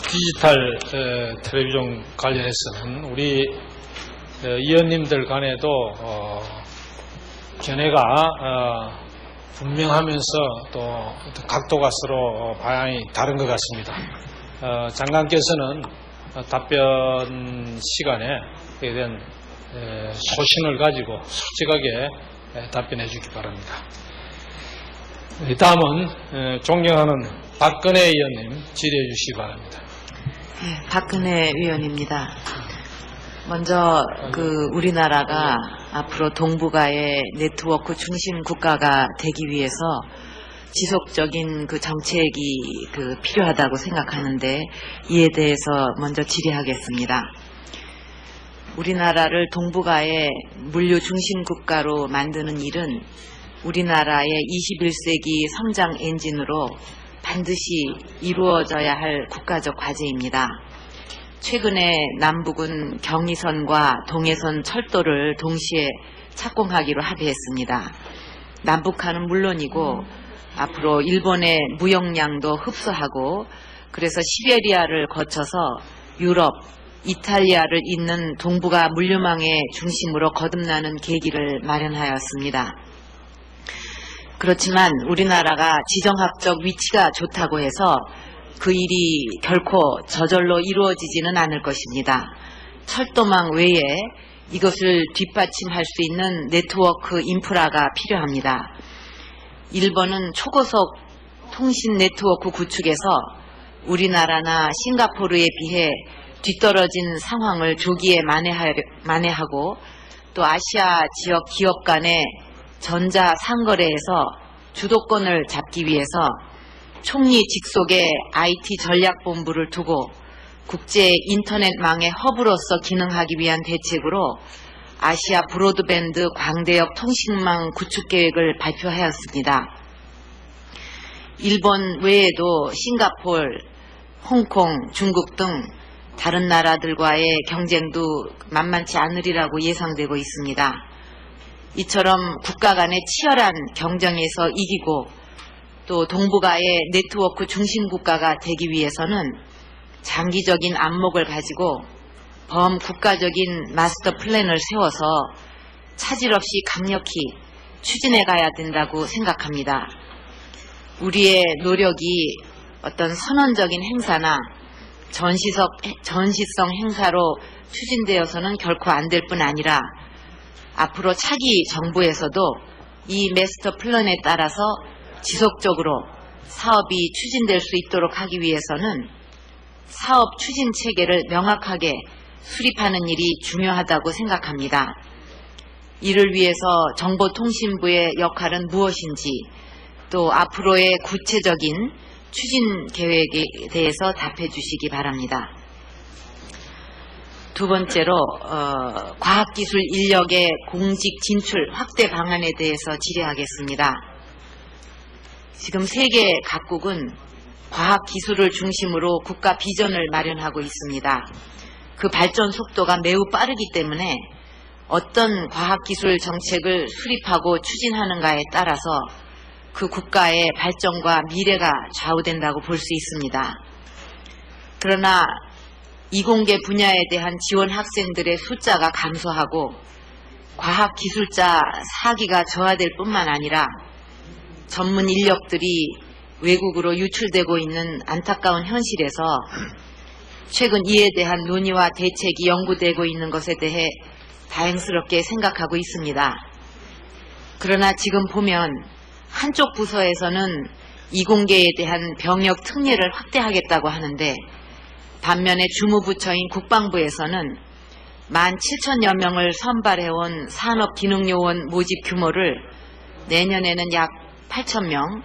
디지털 텔레비전 관련해서는 우리 의원님들 간에도 견해가 분명하면서 또 각도가 서로 방향이 다른 것 같습니다. 장관께서는 답변 시간에 그에 대한 소신을 가지고 솔직하게 답변해 주기 바랍니다. 다음은 존경하는 박근혜 의원님 질의해 주시기 바랍니다. 네, 박근혜 의원입니다. 먼저 우리나라가 앞으로 동북아의 네트워크 중심 국가가 되기 위해서 지속적인 정책이 필요하다고 생각하는데, 이에 대해서 먼저 질의하겠습니다. 우리나라를 동북아의 물류 중심 국가로 만드는 일은 우리나라의 21세기 성장 엔진으로 반드시 이루어져야 할 국가적 과제입니다. 최근에 남북은 경의선과 동해선 철도를 동시에 착공하기로 합의했습니다. 남북한은 물론이고 앞으로 일본의 무역량도 흡수하고, 그래서 시베리아를 거쳐서 유럽, 이탈리아를 잇는 동북아 물류망의 중심으로 거듭나는 계기를 마련하였습니다. 그렇지만 우리나라가 지정학적 위치가 좋다고 해서 그 일이 결코 저절로 이루어지지는 않을 것입니다. 철도망 외에 이것을 뒷받침할 수 있는 네트워크 인프라가 필요합니다. 일본은 초고속 통신 네트워크 구축에서 우리나라나 싱가포르에 비해 뒤떨어진 상황을 조기에 만회하고, 또 아시아 지역 기업 간의 전자 상거래에서 주도권을 잡기 위해서 총리 직속의 IT 전략본부를 두고 국제 인터넷망의 허브로서 기능하기 위한 대책으로 아시아 브로드밴드 광대역 통신망 구축 계획을 발표하였습니다. 일본 외에도 싱가포르, 홍콩, 중국 등 다른 나라들과의 경쟁도 만만치 않으리라고 예상되고 있습니다. 이처럼 국가 간의 치열한 경쟁에서 이기고 또 동북아의 네트워크 중심 국가가 되기 위해서는 장기적인 안목을 가지고 범국가적인 마스터 플랜을 세워서 차질 없이 강력히 추진해 가야 된다고 생각합니다. 우리의 노력이 어떤 선언적인 행사나 전시성 행사로 추진되어서는 결코 안 될 뿐 아니라 앞으로 차기 정부에서도 이 마스터 플랜에 따라서 지속적으로 사업이 추진될 수 있도록 하기 위해서는 사업 추진 체계를 명확하게 수립하는 일이 중요하다고 생각합니다. 이를 위해서 정보통신부의 역할은 무엇인지, 또 앞으로의 구체적인 추진 계획에 대해서 답해 주시기 바랍니다. 두 번째로 과학기술 인력의 공직 진출 확대 방안에 대해서 질의하겠습니다. 지금 세계 각국은 과학기술을 중심으로 국가 비전을 마련하고 있습니다. 그 발전 속도가 매우 빠르기 때문에 어떤 과학기술 정책을 수립하고 추진하는가에 따라서 그 국가의 발전과 미래가 좌우된다고 볼 수 있습니다. 그러나 이공계 분야에 대한 지원 학생들의 숫자가 감소하고 과학기술자 사기가 저하될 뿐만 아니라 전문 인력들이 외국으로 유출되고 있는 안타까운 현실에서 최근 이에 대한 논의와 대책이 연구되고 있는 것에 대해 다행스럽게 생각하고 있습니다. 그러나 지금 보면 한쪽 부서에서는 이공계에 대한 병역 특례를 확대하겠다고 하는데, 반면에 주무부처인 국방부에서는 17,000여 명을 선발해온 산업기능요원 모집 규모를 내년에는 약 8,000명,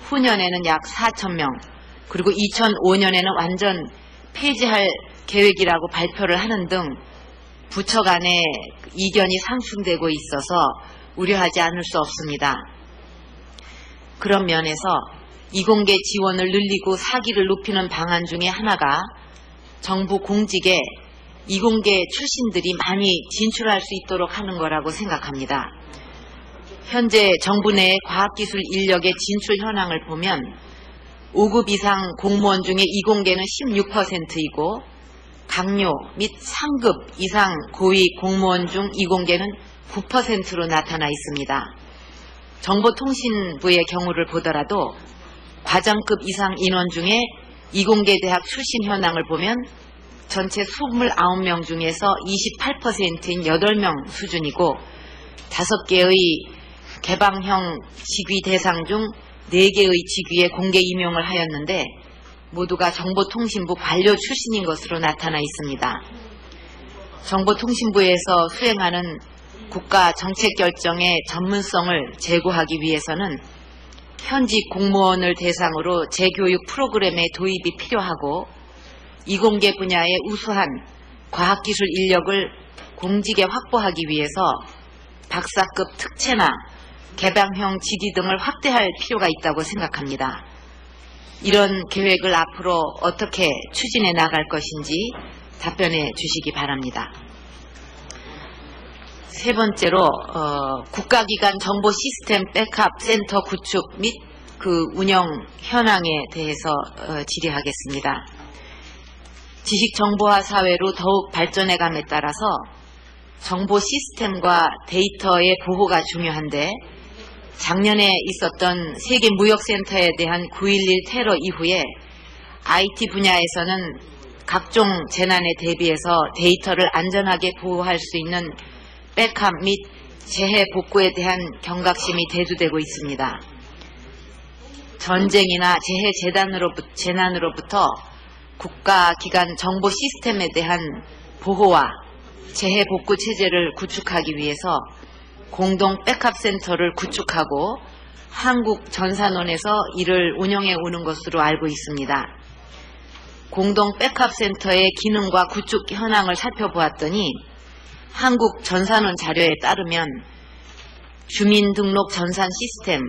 후년에는 약 4,000명, 그리고 2005년에는 완전 폐지할 계획이라고 발표를 하는 등 부처 간의 이견이 상충되고 있어서 우려하지 않을 수 없습니다. 그런 면에서 이공계 지원을 늘리고 사기를 높이는 방안 중에 하나가 정부 공직에 이공계 출신들이 많이 진출할 수 있도록 하는 거라고 생각합니다. 현재 정부 내 과학기술 인력의 진출 현황을 보면 5급 이상 공무원 중에 이공계는 16%이고 강요 및 상급 이상 고위 공무원 중 이공계는 9%로 나타나 있습니다. 정보통신부의 경우를 보더라도 과정급 이상 인원 중에 이공계 대학 출신 현황을 보면 전체 29명 중에서 28%인 8명 수준이고 5개의 개방형 직위 대상 중 4개의 직위에 공개 임용을 하였는데 모두가 정보통신부 관료 출신인 것으로 나타나 있습니다. 정보통신부에서 수행하는 국가 정책 결정의 전문성을 제고하기 위해서는 현직 공무원을 대상으로 재교육 프로그램의 도입이 필요하고 이공계 분야의 우수한 과학기술 인력을 공직에 확보하기 위해서 박사급 특채나 개방형 직위 등을 확대할 필요가 있다고 생각합니다. 이런 계획을 앞으로 어떻게 추진해 나갈 것인지 답변해 주시기 바랍니다. 세 번째로 국가기관 정보시스템 백업 센터 구축 및 그 운영 현황에 대해서 질의하겠습니다. 지식정보화 사회로 더욱 발전해감에 따라서 정보 시스템과 데이터의 보호가 중요한데 작년에 있었던 세계무역센터에 대한 9.11 테러 이후에 IT 분야에서는 각종 재난에 대비해서 데이터를 안전하게 보호할 수 있는 백업 및 재해 복구에 대한 경각심이 대두되고 있습니다. 전쟁이나 재난으로부터 국가기관 정보 시스템에 대한 보호와 재해 복구 체제를 구축하기 위해서 공동 백업 센터를 구축하고 한국전산원에서 이를 운영해 오는 것으로 알고 있습니다. 공동 백업 센터의 기능과 구축 현황을 살펴보았더니 한국전산원 자료에 따르면 주민등록 전산 시스템,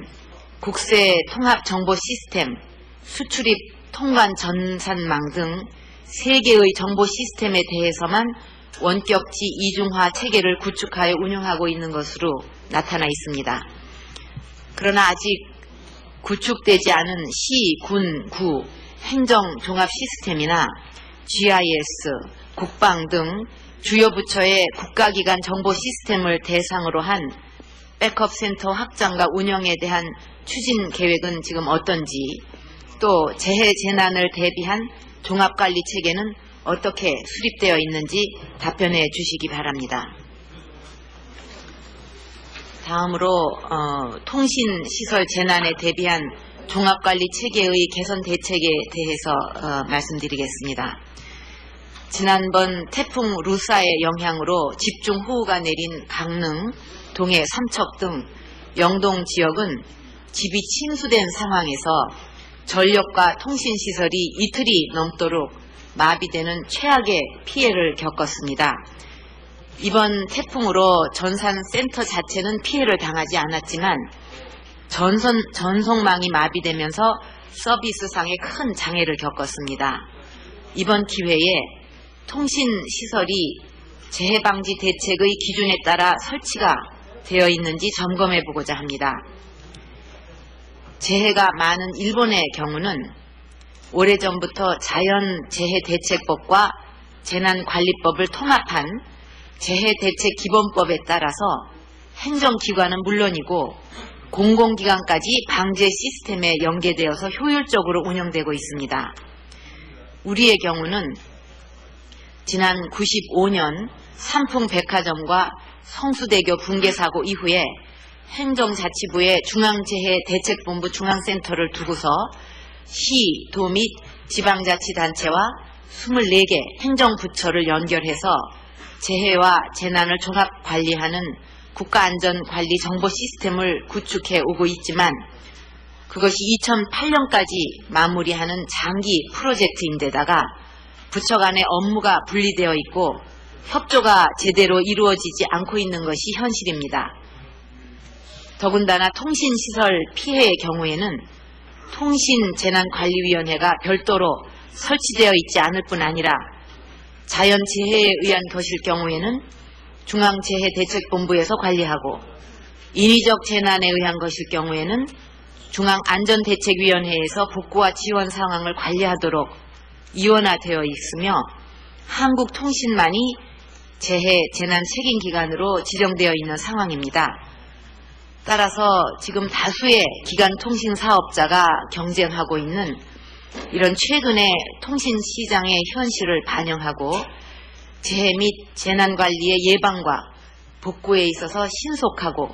국세통합정보 시스템, 수출입 통관 전산망 등 3개의 정보 시스템에 대해서만 원격지 이중화 체계를 구축하여 운영하고 있는 것으로 나타나 있습니다. 그러나 아직 구축되지 않은 시, 군, 구, 행정종합 시스템이나 GIS, 국방 등 주요 부처의 국가기관 정보 시스템을 대상으로 한 백업센터 확장과 운영에 대한 추진 계획은 지금 어떤지, 또 재해 재난을 대비한 종합관리 체계는 어떻게 수립되어 있는지 답변해 주시기 바랍니다. 다음으로 통신시설 재난에 대비한 종합관리 체계의 개선 대책에 대해서 말씀드리겠습니다. 지난번 태풍 루사의 영향으로 집중호우가 내린 강릉, 동해, 삼척 등 영동 지역은 집이 침수된 상황에서 전력과 통신시설이 이틀이 넘도록 마비되는 최악의 피해를 겪었습니다. 이번 태풍으로 전산센터 자체는 피해를 당하지 않았지만 전송망이 마비되면서 서비스상의 큰 장애를 겪었습니다. 이번 기회에 통신시설이 재해방지 대책의 기준에 따라 설치가 되어 있는지 점검해 보고자 합니다. 재해가 많은 일본의 경우는 오래전부터 자연재해대책법과 재난관리법을 통합한 재해대책기본법에 따라서 행정기관은 물론이고 공공기관까지 방제 시스템에 연계되어서 효율적으로 운영되고 있습니다. 우리의 경우는 지난 95년 삼풍백화점과 성수대교 붕괴사고 이후에 행정자치부의 중앙재해대책본부 중앙센터를 두고서 시, 도 및 지방자치단체와 24개 행정부처를 연결해서 재해와 재난을 종합관리하는 국가안전관리 정보 시스템을 구축해 오고 있지만 그것이 2008년까지 마무리하는 장기 프로젝트인데다가 부처 간의 업무가 분리되어 있고 협조가 제대로 이루어지지 않고 있는 것이 현실입니다. 더군다나 통신시설 피해의 경우에는 통신재난관리위원회가 별도로 설치되어 있지 않을 뿐 아니라 자연재해에 의한 것일 경우에는 중앙재해대책본부에서 관리하고 인위적 재난에 의한 것일 경우에는 중앙안전대책위원회에서 복구와 지원 상황을 관리하도록 이원화되어 있으며 한국통신만이 재해 재난 책임 기관으로 지정되어 있는 상황입니다. 따라서 지금 다수의 기간 통신 사업자가 경쟁하고 있는 이런 최근의 통신 시장의 현실을 반영하고 재해 및 재난 관리의 예방과 복구에 있어서 신속하고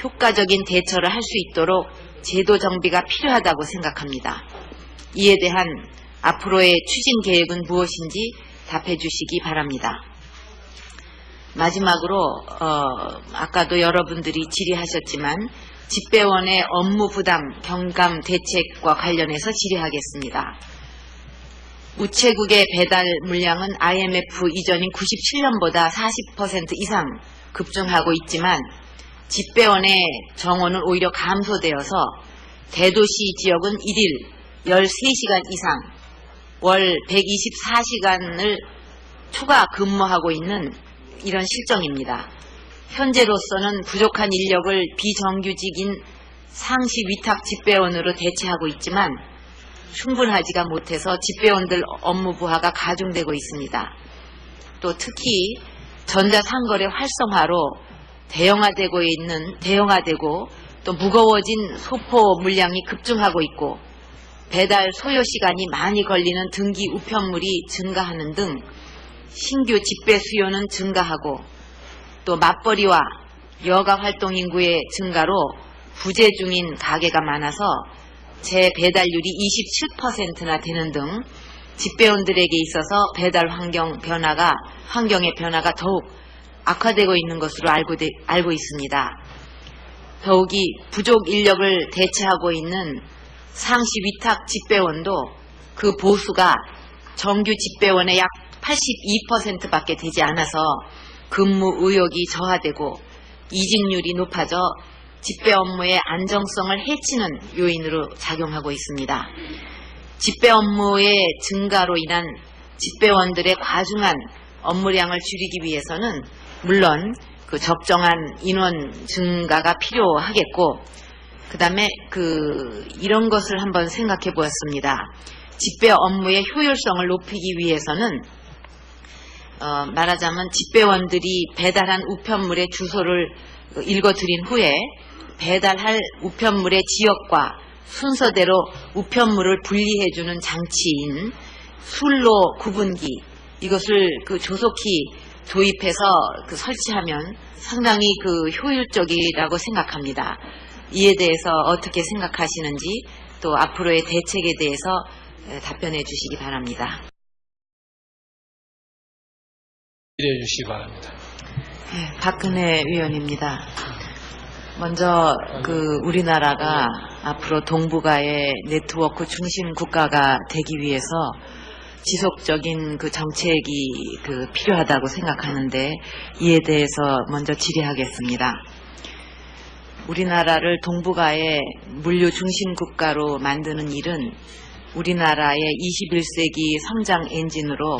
효과적인 대처를 할 수 있도록 제도 정비가 필요하다고 생각합니다. 이에 대한 앞으로의 추진 계획은 무엇인지 답해 주시기 바랍니다. 마지막으로 아까도 여러분들이 질의하셨지만 집배원의 업무 부담 경감 대책과 관련해서 질의하겠습니다. 우체국의 배달 물량은 IMF 이전인 97년보다 40% 이상 급증하고 있지만 집배원의 정원은 오히려 감소되어서 대도시 지역은 일일 13시간 이상 월 124시간을 추가 근무하고 있는 이런 실정입니다. 현재로서는 부족한 인력을 비정규직인 상시 위탁 집배원으로 대체하고 있지만 충분하지가 못해서 집배원들 업무 부하가 가중되고 있습니다. 또 특히 전자상거래 활성화로 대형화되고 또 무거워진 소포 물량이 급증하고 있고 배달 소요 시간이 많이 걸리는 등기 우편물이 증가하는 등 신규 집배 수요는 증가하고 또 맞벌이와 여가 활동 인구의 증가로 부재 중인 가게가 많아서 재배달률이 27%나 되는 등 집배원들에게 있어서 배달 환경의 변화가 더욱 악화되고 있는 것으로 알고 있습니다. 더욱이 부족 인력을 대체하고 있는 상시 위탁 집배원도 그 보수가 정규 집배원의 약 82%밖에 되지 않아서 근무 의욕이 저하되고 이직률이 높아져 집배 업무의 안정성을 해치는 요인으로 작용하고 있습니다. 집배 업무의 증가로 인한 집배원들의 과중한 업무량을 줄이기 위해서는 물론 그 적정한 인원 증가가 필요하겠고 그다음에 이런 것을 한번 생각해 보았습니다. 집배 업무의 효율성을 높이기 위해서는 말하자면 집배원들이 배달한 우편물의 주소를 읽어드린 후에 배달할 우편물의 지역과 순서대로 우편물을 분리해주는 장치인 술로 구분기 이것을 조속히 도입해서 설치하면 상당히 효율적이라고 생각합니다. 이에 대해서 어떻게 생각하시는지 또 앞으로의 대책에 대해서 답변해 주시기 바랍니다. 질의해 주시기 바랍니다. 네, 박근혜 의원입니다. 먼저 우리나라가 앞으로 동북아의 네트워크 중심 국가가 되기 위해서 지속적인 정책이 필요하다고 생각하는데 이에 대해서 먼저 질의하겠습니다. 우리나라를 동북아의 물류 중심 국가로 만드는 일은 우리나라의 21세기 성장 엔진으로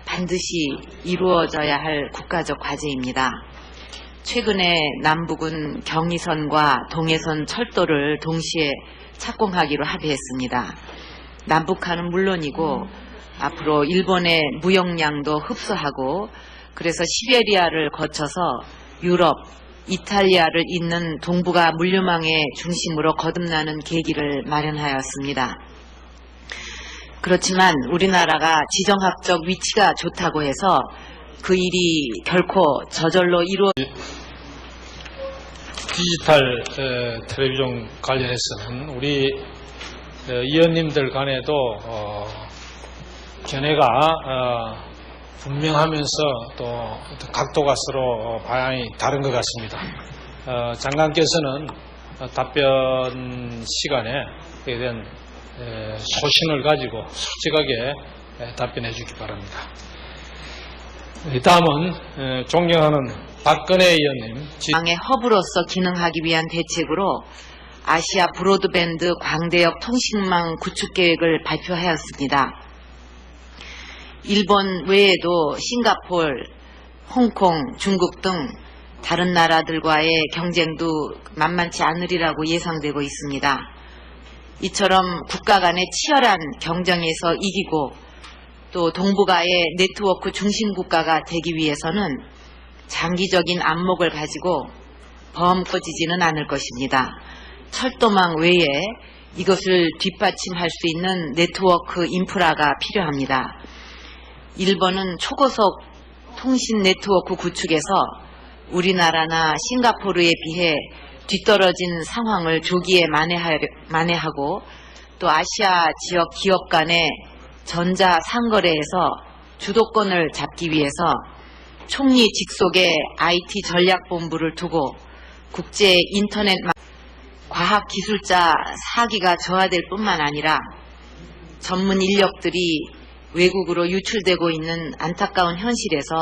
반드시 이루어져야 할 국가적 과제입니다. 최근에 남북은 경의선과 동해선 철도를 동시에 착공하기로 합의했습니다. 남북한은 물론이고 앞으로 일본의 무역량도 흡수하고 그래서 시베리아를 거쳐서 유럽, 이탈리아를 잇는 동북아 물류망의 중심으로 거듭나는 계기를 마련하였습니다. 그렇지만 우리나라가 지정학적 위치가 좋다고 해서 그 일이 결코 저절로 디지털 텔레비전 관련해서는 우리 의원님들 간에도 견해가 분명하면서 또 각도가 서로 방향이 다른 것 같습니다. 장관께서는 답변 시간에 그에 대한 소신을 가지고 솔직하게 답변해 주기 바랍니다. 다음은 존경하는 박근혜 의원님. 지방의 허브로서 기능하기 위한 대책으로 아시아 브로드밴드 광대역 통신망 구축 계획을 발표하였습니다. 일본 외에도 싱가포르, 홍콩, 중국 등 다른 나라들과의 경쟁도 만만치 않으리라고 예상되고 있습니다. 이처럼 국가 간의 치열한 경쟁에서 이기고 또 동북아의 네트워크 중심 국가가 되기 위해서는 장기적인 안목을 가지고 범퍼지지는 않을 것입니다. 철도망 외에 이것을 뒷받침할 수 있는 네트워크 인프라가 필요합니다. 일본은 초고속 통신 네트워크 구축에서 우리나라나 싱가포르에 비해 뒤떨어진 상황을 조기에 만회하고 또 아시아 지역 기업 간의 전자 상거래에서 주도권을 잡기 위해서 총리 직속의 IT 전략본부를 두고 국제 인터넷 과학기술자 사기가 저하될 뿐만 아니라 전문 인력들이 외국으로 유출되고 있는 안타까운 현실에서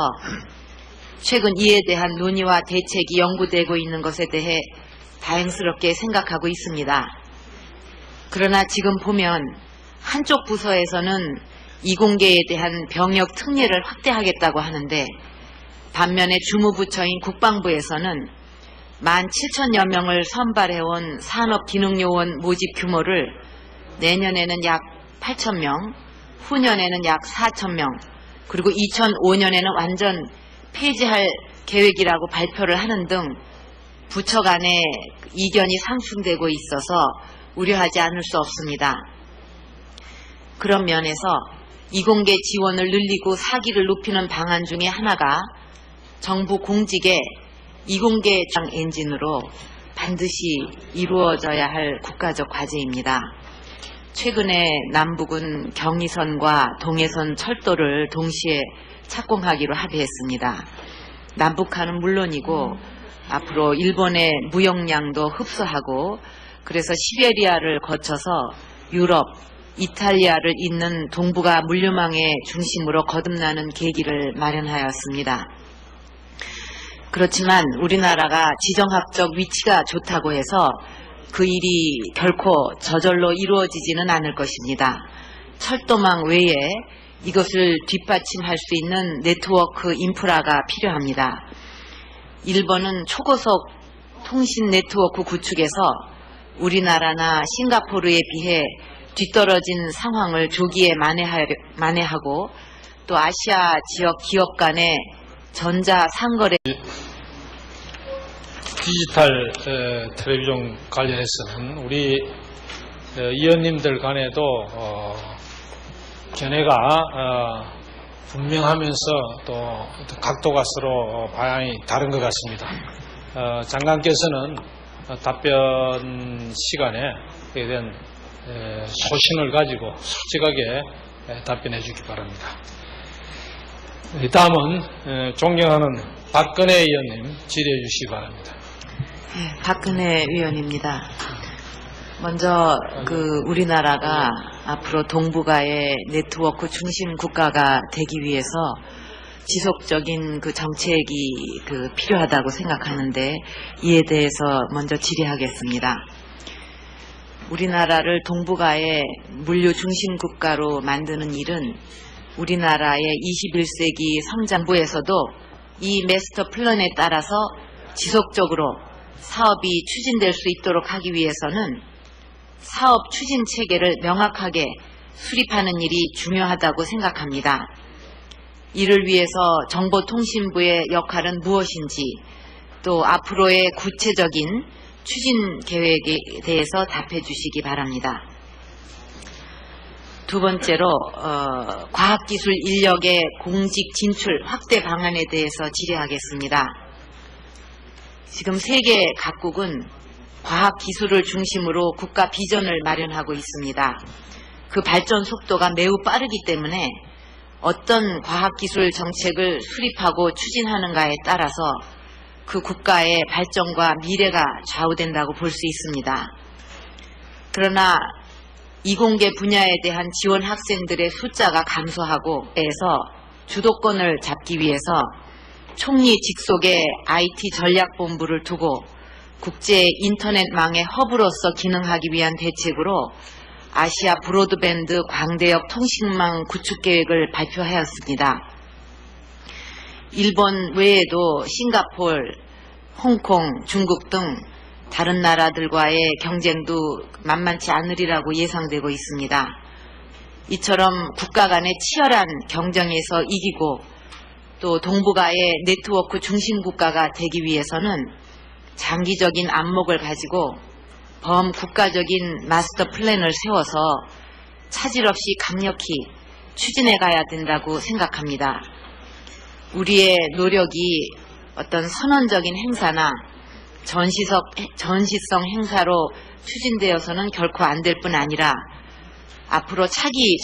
최근 이에 대한 논의와 대책이 연구되고 있는 것에 대해 다행스럽게 생각하고 있습니다. 그러나 지금 보면 한쪽 부서에서는 이공계에 대한 병역 특례를 확대하겠다고 하는데 반면에 주무부처인 국방부에서는 17,000여 명을 선발해온 산업기능요원 모집 규모를 내년에는 약 8,000명, 후년에는 약 4,000명, 그리고 2005년에는 완전 폐지할 계획이라고 발표를 하는 등 부처 간의 이견이 상충되고 있어서 우려하지 않을 수 없습니다. 그런 면에서 이공계 지원을 늘리고 사기를 높이는 방안 중에 하나가 정부 공직의 이공계 엔진으로 반드시 이루어져야 할 국가적 과제입니다. 최근에 남북은 경의선과 동해선 철도를 동시에 착공하기로 합의했습니다. 남북한은 물론이고 앞으로 일본의 무역량도 흡수하고 그래서 시베리아를 거쳐서 유럽, 이탈리아를 잇는 동북아 물류망의 중심으로 거듭나는 계기를 마련하였습니다. 그렇지만 우리나라가 지정학적 위치가 좋다고 해서 그 일이 결코 저절로 이루어지지는 않을 것입니다. 철도망 외에 이것을 뒷받침할 수 있는 네트워크 인프라가 필요합니다. 일본은 초고속 통신 네트워크 구축에서 우리나라나 싱가포르에 비해 뒤떨어진 상황을 조기에 만회하고 또 아시아 지역 기업 간의 전자 상거래 디지털 텔레비전 관련해서는 우리 의원님들 간에도 견해가 분명하면서 또 각도가 서로 방향이 다른 것 같습니다. 장관께서는 답변 시간에 그에 대한 소신을 가지고 솔직하게 답변해 주기 바랍니다. 다음은 존경하는 박근혜 의원님 질의해 주시기 바랍니다. 네, 박근혜 의원입니다. 먼저 우리나라가 앞으로 동북아의 네트워크 중심 국가가 되기 위해서 지속적인 정책이 필요하다고 생각하는데 이에 대해서 먼저 질의하겠습니다. 우리나라를 동북아의 물류 중심 국가로 만드는 일은 우리나라의 21세기 성장부에서도 이 마스터 플랜에 따라서 지속적으로 사업이 추진될 수 있도록 하기 위해서는 사업 추진 체계를 명확하게 수립하는 일이 중요하다고 생각합니다. 이를 위해서 정보통신부의 역할은 무엇인지 또 앞으로의 구체적인 추진 계획에 대해서 답해 주시기 바랍니다. 두 번째로 과학기술 인력의 공직 진출 확대 방안에 대해서 질의하겠습니다. 지금 세계 각국은 과학기술을 중심으로 국가 비전을 마련하고 있습니다. 그 발전 속도가 매우 빠르기 때문에 어떤 과학기술 정책을 수립하고 추진하는가에 따라서 그 국가의 발전과 미래가 좌우된다고 볼 수 있습니다. 그러나 이공계 분야에 대한 지원 학생들의 숫자가 감소하고 해서 주도권을 잡기 위해서 총리 직속의 IT 전략본부를 두고 국제 인터넷망의 허브로서 기능하기 위한 대책으로 아시아 브로드밴드 광대역 통신망 구축 계획을 발표하였습니다. 일본 외에도 싱가포르, 홍콩, 중국 등 다른 나라들과의 경쟁도 만만치 않으리라고 예상되고 있습니다. 이처럼 국가 간의 치열한 경쟁에서 이기고 또 동북아의 네트워크 중심 국가가 되기 위해서는 장기적인 안목을 가지고 범국가적인 마스터 플랜을 세워서 차질 없이 강력히 추진해 가야 된다고 생각합니다. 우리의 노력이 어떤 선언적인 행사나 전시성 행사로 추진되어서는 결코 안 될 뿐 아니라 앞으로 차기